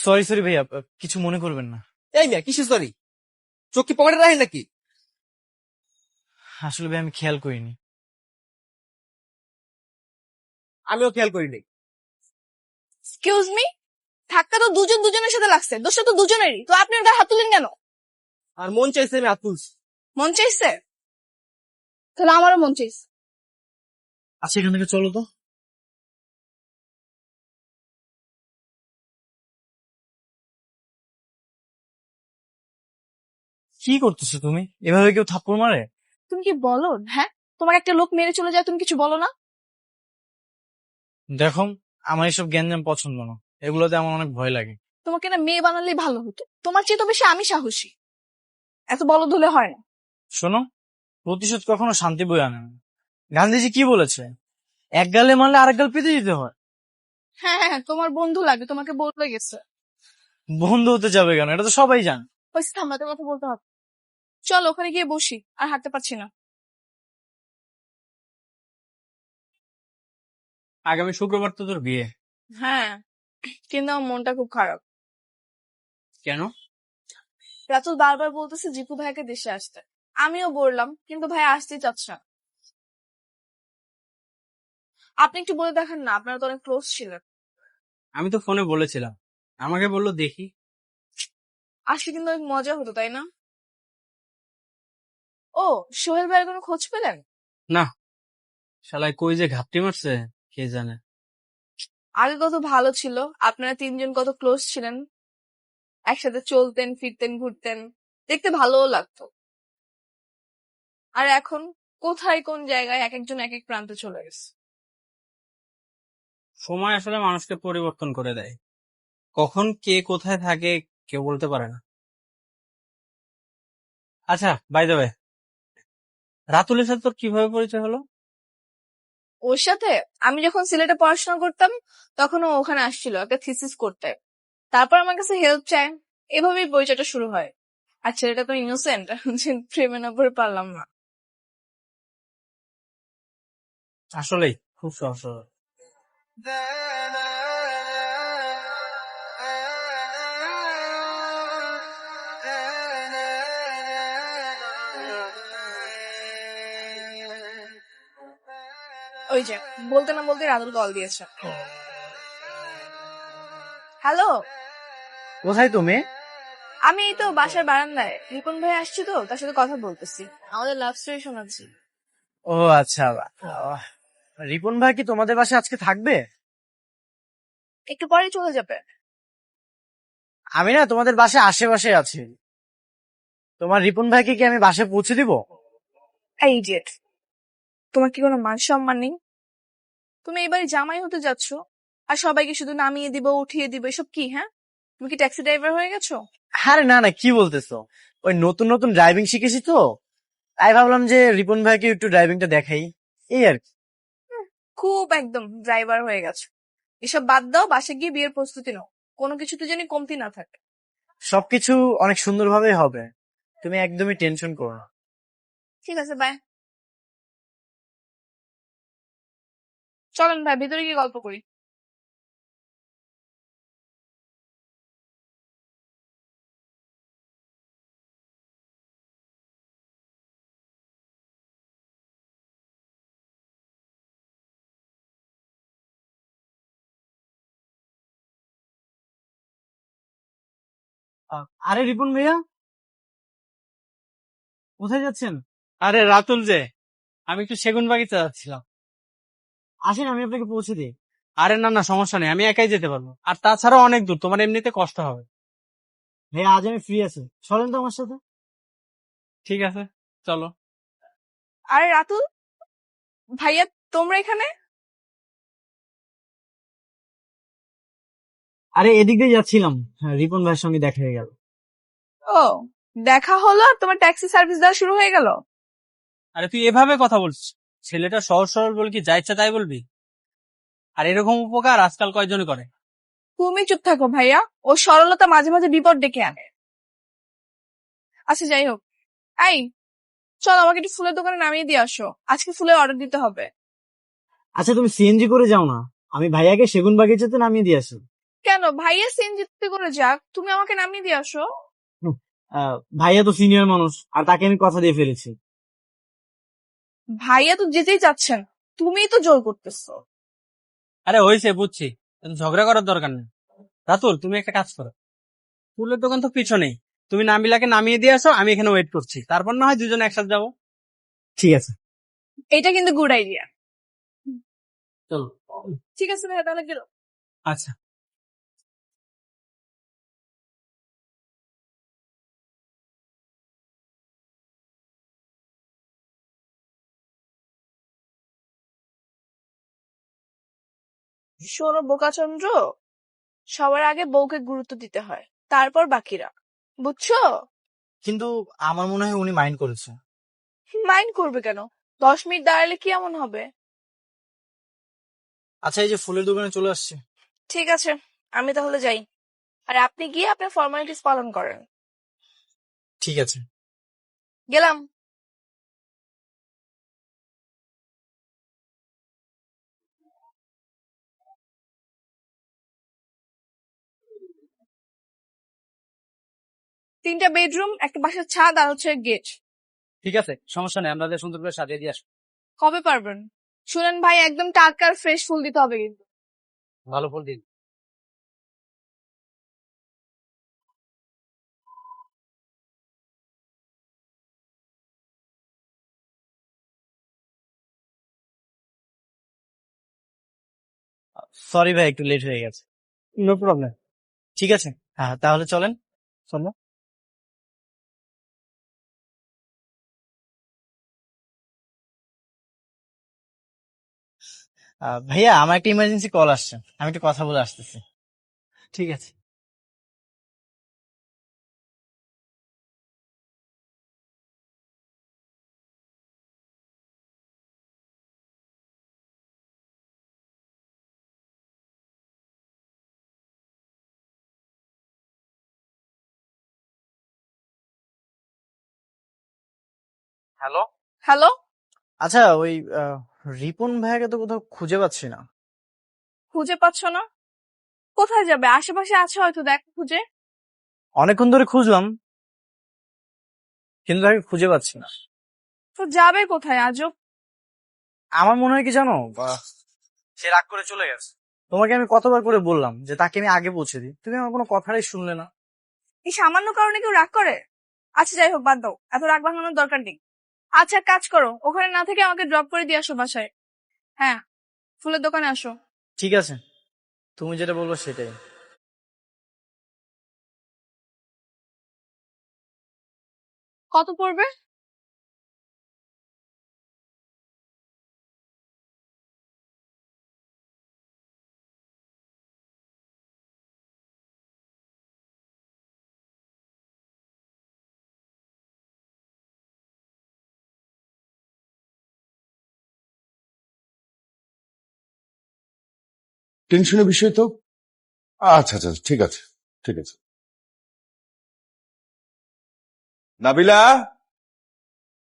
Sorry sorry ভাইয়া, কিছু মনে করবেন না। এই মিয়া কিসে সরি? চোখ কি পকেটে রাখেন নাকি? আসলে ভাই আমি খেয়াল করিনি। আমিও খেয়াল করি নাই। এক্সকিউজ মি, ধাক্কা তো দুজন দুজনের সাথে লাগছে, দোষটা তো দুজনেরই, তো আপনি ওর গায়ে হাত তুলেন কেন? আর মন চাইছে আমি হাত তুলছি। মন চাইছে? তাহলে আমারও মন চাইছে। আচ্ছা এখান থেকে চলো তো। কি করতেছো তুমি? এভাবে কেউ থাপ্পড় মারে? তুমি কি বলো? হ্যাঁ, তোমার একটা লোক মেরে চলে যায়, তুমি কিছু বলো না? দেখো, আমার এসব জ্ঞানজাম পছন্দ না, এগুলোতে আমার অনেক ভয় লাগে। তোমাকে না মেয়ে বানালেই ভালো হতো, তোমার চেয়ে তো বেশি আমি সাহসী। এত বলদ হলে হয় না। শোনো, প্রতিশোধ কখনো শান্তি বয়ে আনে না। গান্ধীজি কি বলেছে? এক গালে মারলে আরেক গাল পেতে দিতে হয়। হ্যাঁ হ্যাঁ হ্যাঁ, তোমার বন্ধু লাগে, তোমাকে বলে গেছে। বন্ধু হতে যাবে কেন? এটা তো সবাই জানে। হয়েছে, থামাতে কথা বলতে হবে। চল ওখানে গিয়ে বসি, আর হাঁটতে পারছি না। আগামী শুক্রবার তো তোর বিয়ে। হ্যাঁ, কিন্তু আমার মনটা খুব খারাপ। কেন? রাতুল বারবার বলতেছে জিপু ভাইকে দেশে আসতে। আমিও বললাম, কিন্তু ভাই আসতেই চাচ্ছে না। আপনি একটু বলে দেখেন না, আপনারা তো অনেক ক্লোজ ছিলেন। আমি তো ফোনে বলেছিলাম, আমাকে বললো দেখি। আসলে কিন্তু অনেক মজা হতো, তাই না? ও, সোহেল ভাইয়ের কোনো খোঁজ পেলেন? না, শালায় কই যে ঘাপটি মারছে কে জানে। আগে কত ভালো ছিল, আপনারা তিনজন কত ক্লোজ ছিলেন, একসাথে চলতেন ফিরতেন ঘুরতেন, দেখতে ভালোও লাগতো। আর এখন কোথায় কোন জায়গায় এক একজন এক এক প্রান্তে চলে গেছে। সময় আসলে মানুষকে পরিবর্তন করে দেয়, কখন কে কোথায় থাকে কেউ বলতে পারে না। আচ্ছা, বাই দ্য ওয়ে, রাতুলের সাথে তোর কিভাবে পরিচয় হলো? ওর সাথে আমি যখন সিলেটে পড়াশোনা করতাম, তখন ও ওখানে আসছিল একটা থিসিস করতে। তারপর আমার কাছে হেল্প চায়, এভাবেই পরিচয়টা শুরু হয়। আর ছেলেটা তো ইনোসেন্ট, প্রেমে না পড়ে পারলাম না। আসলেই খুব সহজ সরল। ওই যে বলতে না বলতে রাতুল কল দিয়েছে। হ্যালো, কোথায় তুমি? আমি এই তো বাসার বারান্দায়, রিপন ভাই আসছি তো তার সাথে কথা বলতেছি, আমাদের লাভ স্টোরি শোনাচ্ছি। ও আচ্ছা, রিপন ভাই কি তোমাদের বাসায় আজকে থাকবে? একটু পরেই চলে যাবে। আমি না তোমাদের বাসায় আশেপাশে আছি, তোমার রিপন ভাইকে কি আমি বাসায় পৌঁছে দিব? এই ইডিয়েট, তোমার কি কোনো মান সম্মান নেই? তুমি এবারে জামাই হতে যাচ্ছ, আর সবাইকে শুধু নামিয়ে দিব উঠিয়ে দিব, এসব কি? হ্যাঁ, তুমি কি ট্যাক্সি ড্রাইভার হয়ে গেছো? আরে না না, কি বলতেছো? ওই নতুন নতুন ড্রাইভিং শিখেছি তো, তাই ভাবলাম যে রিপন ভাইকে একটু ড্রাইভিংটা দেখাই, এই আর কি। খুব একদম ড্রাইভার হয়ে গেছো। এসব বাদ দাও, বাসে গিয়ে বিয়ের প্রস্তুতি নাও, কোনো কিছুতে যেন কমতি না থাকে। সবকিছু অনেক সুন্দরভাবে হবে, তুমি একদমই টেনশন করো না। ঠিক আছে, বাই। চলেন ভাই, ভিতরে গিয়ে গল্প করি। আরে রিপন ভাইয়া, কোথায় যাচ্ছেন? আরে রাতুল যে, আমি একটু সেগুন বাগিচা যাচ্ছিলাম। আসেন আমি আপনাকে পৌঁছে দিই। আরে না না, সমস্যা নেই, আমি একাই যেতে পারবো, আর তাছাড়াও অনেক দূর, তোমার এমনিতে কষ্ট হবে। ভাইয়া আজ আমি ফ্রি আছি, চলেন তো আমার সাথে। ঠিক আছে, চলো। আরে রাতুল ভাইয়া, তোমরা এখানে? আরে এদিক দিয়ে যাচ্ছিলাম, হ্যাঁ, রিপন ভাইয়ের সঙ্গে দেখা হয়ে গেল। ও, দেখা হলো আর তোমার ট্যাক্সি সার্ভিস দেওয়া শুরু হয়ে গেল? আরে তুই এভাবে কথা বলছিস? ছেলেটা সহজ সরল বলে কি যা ইচ্ছা তাই বলবি? আর এরকম উপকার আজকাল কয়জন করে? তুমি চুপ থাকো ভাইয়া, ও সরলতা মাঝে মাঝে বিপদ ডেকে আনে। আচ্ছা যাই হোক, এই চল আমাকে একটু ফুলের দোকানে নামিয়ে দিয়ে আসো, আজকে ফুলের অর্ডার দিতে হবে। আচ্ছা তুমি সিএনজি করে যাও না, আমি ভাইয়াকে সেগুন বাগিচাতে নামিয়ে দিয়ে আসি। কেন ভাইয়া সিএনজিতে করে যাক, তুমি আমাকে নামিয়ে দিয়ে আসো। ভাইয়া তো সিনিয়র মানুষ, আর তাকে আমি কথা দিয়ে ফেলেছি। ভাইয়া তো যেতেই চাচ্ছেন, তুমিই তো জোর করতেছো। আরে হয়েছে, বুঝছি, এত ঝগড়া করার দরকার নেই। রাতুল, তুমি একটা কাজ করো, ফুলের দোকান তো পিছনেই, তুমি নাবিলাকে নামিয়ে দিয়ে আসো, আমি এখানে ওয়েট করছি, তারপর না হয় দুজনে একসাথে যাবো। ঠিক আছে, এটা কিন্তু গুড আইডিয়া। চলো। ঠিক আছে ভাইয়া, তাহলে গেল। আচ্ছা। শোনো বোকাচন্দ্র, সবার আগে বউকে গুরুত্ব দিতে হয়, তারপর বাকিরা, বুঝছো? কিন্তু আমার মনে হয় উনি মাইন্ড করেছে। মাইন্ড করবে কেন? 10 মিনিট দাঁড়ালে কি এমন হবে? আচ্ছা, এই যে ফুলের দোকানে চলে আসছে। ঠিক আছে, আমি তাহলে যাই, আর আপনি গিয়ে আপনার ফর্মালিটিস পালন করেন। ঠিক আছে। গেলাম। তিনটা বেডরুম, একটা বাসার ছাদ, আর হচ্ছে গেট। ঠিক আছে, সমস্যা নেই, আমরা সুন্দর করে সাজিয়ে দিয়ে আসবো। কবে পারবেন? শুনেন ভাই, একদম টাটকা আর ফ্রেশ ফুল দিতে হবে কিন্তু। ভালো ফুল দিন। সরি ভাই, একটু লেট হয়ে গেছে। No problem. ঠিক আছে, হ্যাঁ তাহলে চলেন। চলো। ভাইয়া, আমার একটা ইমার্জেন্সি কল আসছে, আমি একটু কথা বলে আসতেছি। ঠিক আছে। হ্যালো। হ্যালো। আচ্ছা, ওই রিপন ভাইয়াকে তো কোথাও খুঁজে পাচ্ছি না। খুঁজে পাচ্ছ না? কোথায় যাবে? আশেপাশে আছে হয়তো, দেখ খুঁজে। অনেকক্ষণ ধরে খুঁজলাম, কিন্তু তাকে খুঁজে পাচ্ছি না। তো যাবে কোথায় আজব? আমার মনে হয় কি জানো, সে রাগ করে চলে গেছে। তোমাকে আমি কতবার করে বললাম যে তাকে আমি আগে পৌঁছে দিই, তুমি আমার কোনো কথাটাই শুনলে না। এই সামান্য কারণে কেউ রাগ করে? আচ্ছা যাই হোক, বাদ দাও, এত রাগ ভাঙানোর দরকার নেই। আচ্ছা এক কাজ করো, ওখানে না থেকে আমাকে ড্রপ করে দিয়ে আসো বাসায়। হ্যাঁ, ফুলের দোকানে আসো। ঠিক আছে, তুমি যেটা বলবো সেটাই। কত পড়বে? টেনশনের বিষয় তো। আচ্ছা আচ্ছা, ঠিক আছে, ঠিক আছে। নাবিলা,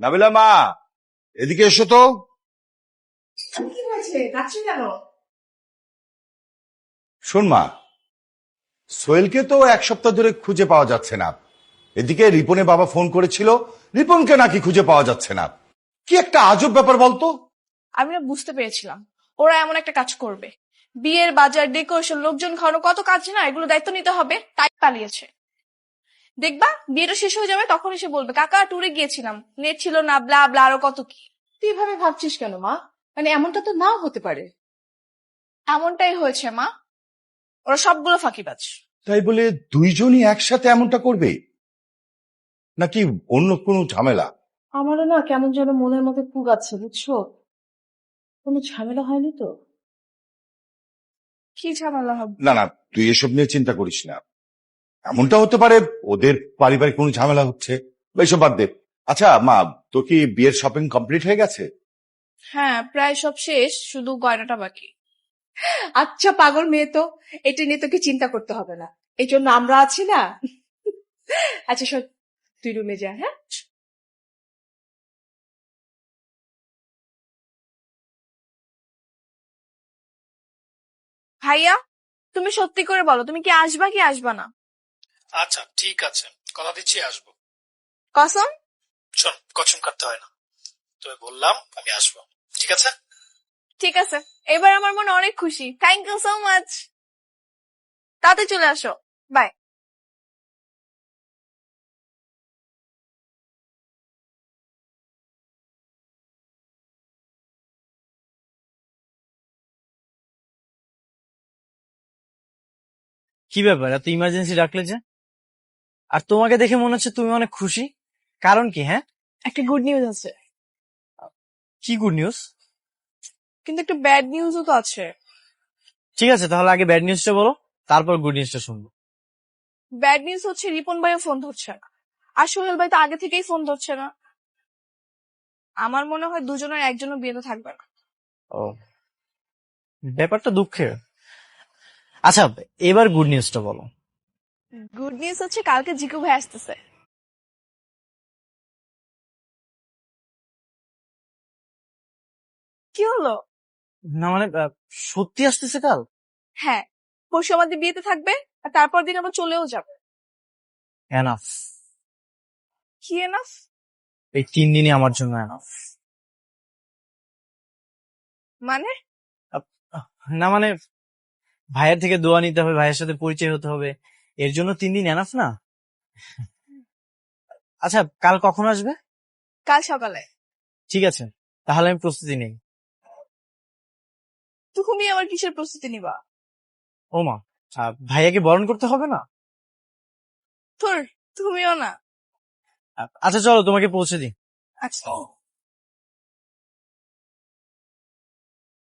নাবিলা মা, এদিকে এসো তো। কি হয়েছে, ডাকছো কেন? শোন মা, সোহেলকে তো 1 সপ্তাহ ধরে খুঁজে পাওয়া যাচ্ছে না। এদিকে রিপনের বাবা ফোন করেছিল, রিপনকে নাকি খুঁজে পাওয়া যাচ্ছে না। কি একটা আজব ব্যাপার বলতো। আমি না বুঝতে পেরেছিলাম ওরা এমন একটা কাজ করবে। বিয়ের বাজার, ডেকোরেশন, লোকজন খাওয়ানো, কত কাজ না, এগুলো দায়িত্ব নিতে হবে, তাই পালিয়েছে। দেখবা বিয়েটা শেষ হয়ে যাবে, তখন এসে বলবে কাকা ট্যুরে গিয়েছিলাম, নেট ছিল না, ব্লা ব্লা আরো কত কি। তুই এভাবে ভাবছিস কেন মা? মানে এমনটা তো নাও হতে পারে। এমনটাই হয়েছে মা, ওরা সবগুলো ফাঁকিবাজ। তাই বলে দুইজনই একসাথে এমনটা করবে, নাকি অন্য কোনো ঝামেলা? আমারও না কেমন যেন মনের মধ্যে কুগাচ্ছে, বুঝছো? কোনো ঝামেলা হয়নি তো? কি ঝামেলা হবে? না না, তুই এসব নিয়ে চিন্তা করিস না। এমনটা হতে পারে ওদের পারিবারিক কোনো ঝামেলা হচ্ছে, এসব বাদ দে। আচ্ছা মা, তোর কি বিয়ের শপিং কমপ্লিট হয়ে গেছে? হ্যাঁ, প্রায় সব শেষ, শুধু গয়নাটা বাকি। আচ্ছা পাগল মেয়ে তো, এটা নিয়ে তোকে চিন্তা করতে হবে না, এই জন্য আমরা আছি না। আচ্ছা শোন, তুই রুমে যা, হ্যাঁ? ভাইয়া, তুমি সত্যি করে বলো, তুমি কি আসবা কি আসবা না? আচ্ছা ঠিক আছে, কথা দিচ্ছি আসবো। কসম? শোন, কসম কাটতে হয় না, তবে বললাম আমি আসবো, ঠিক আছে? ঠিক আছে, এবার আমার মনে অনেক খুশি। Thank you so much. তাতে চলে আসো। বাই। কি ব্যাপার, এত ইমার্জেন্সি ডাকলে যে? আর তোমাকে দেখে মনে হচ্ছে তুমি অনেক খুশি। কারণ কি? হ্যাঁ, একটা গুড নিউজ আছে, কি গুড নিউজ? কিন্তু একটা ব্যাড নিউজও তো আছে। ঠিক আছে, তাহলে আগে ব্যাড নিউজটা বলো, তারপর গুড নিউজটা শুনবো। ব্যাড নিউজ হচ্ছে রিপন ভাইও ফোন ধরছে না, আর সোহেল ভাই তো আগে থেকেই ফোন ধরছে না। আমার মনে হয় দুজনের একজনও বিয়েতে থাকবে না। ও, ব্যাপারটা দুঃখের। আচ্ছা, এবার গুড নিউজটা বলো। গুড নিউজ হচ্ছে কালকে জিকু ভাই আসতেছে। কি হলো? না মানে, সত্যি আসতেছে কাল? হ্যাঁ, পরশু আমাদের বিয়েতে থাকবে, আর তারপর দিন আবার চলেও যাবে। এনাফ। কি এনাফ? এই 3 দিনই আমার জন্য এনাফ। মানে? না মানে, ভাইয়ের থেকে দোয়া নিতে হবে, ভাইয়ের সাথে পরিচয় হতে হবে, এর জন্য 3 দিন এনাফ না? আচ্ছা, কাল কখন আসবে? কাল সকালে। ঠিক আছে, তাহলে আমি প্রস্তুতি নেই। তুমি আবার কিসের প্রস্তুতি নিবা? ও মা, ভাইয়াকে বরণ করতে হবে না? তোর তুমিও না। আচ্ছা চলো, তোমাকে পৌঁছে দিই। আচ্ছা।